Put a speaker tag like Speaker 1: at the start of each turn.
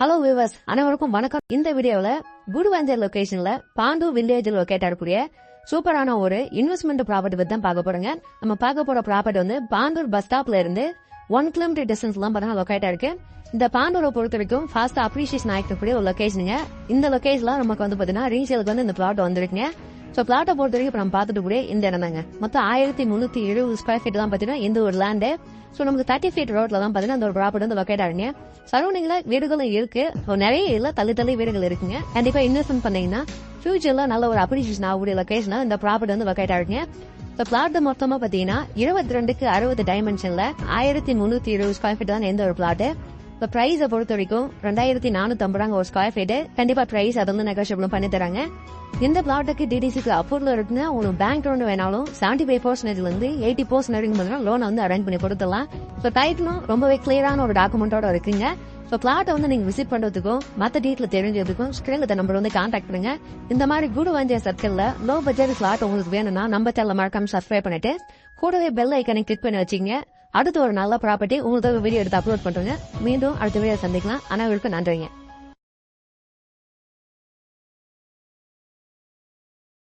Speaker 1: Hello viewers, அனைவருக்கும் வணக்கம். இந்த வீடியோல குடுவாஞ்சல் லொகேஷன்ல பாண்டு வில்லேஜ் லொகேட் ஆகக்கூடிய சூப்பரான ஒரு இன்வெஸ்ட்மெண்ட் ப்ராப்பர்ட்டி பத்தி தான் பார்க்க போறோங்க. நம்ம பார்க்க போற ப்ராப்பர்ட்டி வந்து பாண்டூர் பஸ் ஸ்டாப்ல இருந்து 1 கிலோமீட்டர் டிஸ்டன்ஸ்ல தான் பார்த்தா லொகேட் ஆயிருக்கு. இந்த பாண்டூரை பொறுத்த வரைக்கும் ஃபாஸ்ட் அப்ரிசியேஷன் ஆகிக்கக்கூடிய ஒரு லொகேஷனுங்க. இந்த லொகேஷன்ல நமக்கு வந்து பாத்தீங்கன்னா ரீசேலுக்கு வந்து இந்த பிளாட் வந்திருக்குங்க. சோ பிளாட்டை பொறுத்த வரைக்கும் இப்ப நம்ம பார்த்துட்டு கூட இந்த இடம் தாங்க. மொத்தம் 1370 ஸ்கொயர் ஃபீட் தான் பாத்தீங்கன்னா இந்த ஒரு லேண்டு. சோ நமக்கு 30 ஃபீட் ரோட்ல தான் பாத்தீங்கன்னா இந்த ஒரு ப்ராப்பர்ட்டி வந்து லொகேட் ஆகுங்க. சரௌண்டிங்ல வீடுகளும் இருக்கு, நிறைய இல்ல தள்ளி வீடுகள் இருக்குங்க. கண்டிப்பா இன்வெஸ்ட்மெண்ட் பண்ணீங்கன்னா ஃபியூச்சர்ல நல்ல ஒரு அப்ரிசியேஷன் ஆகக்கூடிய லொகேஷன்ல இந்த ப்ராப்பர்ட்டி வந்து லொகேட் ஆகுங்க. இப்ப பிளாட் மொத்தமா பாத்தீங்கன்னா 22க்கு 60 டைமென்ஷன்ல 1370 ஸ்கொயர் ஃபீட் தான் எந்த ஒரு பிளாட். இப்ப பிரைஸ பொறுத்த வரைக்கும் 2450 ஒரு ஸ்கொயர் ஃபீட். கண்டிப்பா பிரைஸ் அது வந்து நெகோஷியபிளும் பண்ணி தராங்க. இந்த பிளாட்டுக்கு டிடிசிக்கு அப்ரூவல் இருக்குன்னா உங்களுக்கு பேங்க் லோன் வேணாலும் 75% இருந்து 80% வரைக்கும் லோன் வந்து அரேஞ்ச் பண்ணி கொடுத்துடலாம். ஸோ டைட்டிலும் ரொம்பவே கிளியரான ஒரு டாக்குமெண்டோட இருக்குங்க. ஸோ பிளாட்டை வந்து நீங்க விசிட் பண்றதுக்கும் மற்ற டீட்டெயில் தெரிஞ்சதுக்கும் ஸ்கிரீன்ல நம்பர் வந்து கான்டாக்ட் பண்ணுங்க. இந்த மாதிரி குடுவாஞ்சல் சர்க்கிள்ல லோ பட்ஜெட் பிளாட் உங்களுக்கு வேணும்னா நம்ம சேனல் மறக்காம சப்ஸ்கிரைப் பண்ணிட்டு கூடவே பெல் ஐக்கனை கிளிக் பண்ணி வச்சுங்க. அடுத்து ஒரு நல்ல ப்ராப்பர்ட்டி உங்களுக்கு வீடியோ எடுத்து அப்லோட் பண்றேங்க. மீண்டும் அடுத்த வீடியோ சந்திக்கலாம். அனைவருக்கும் நன்றிங்க.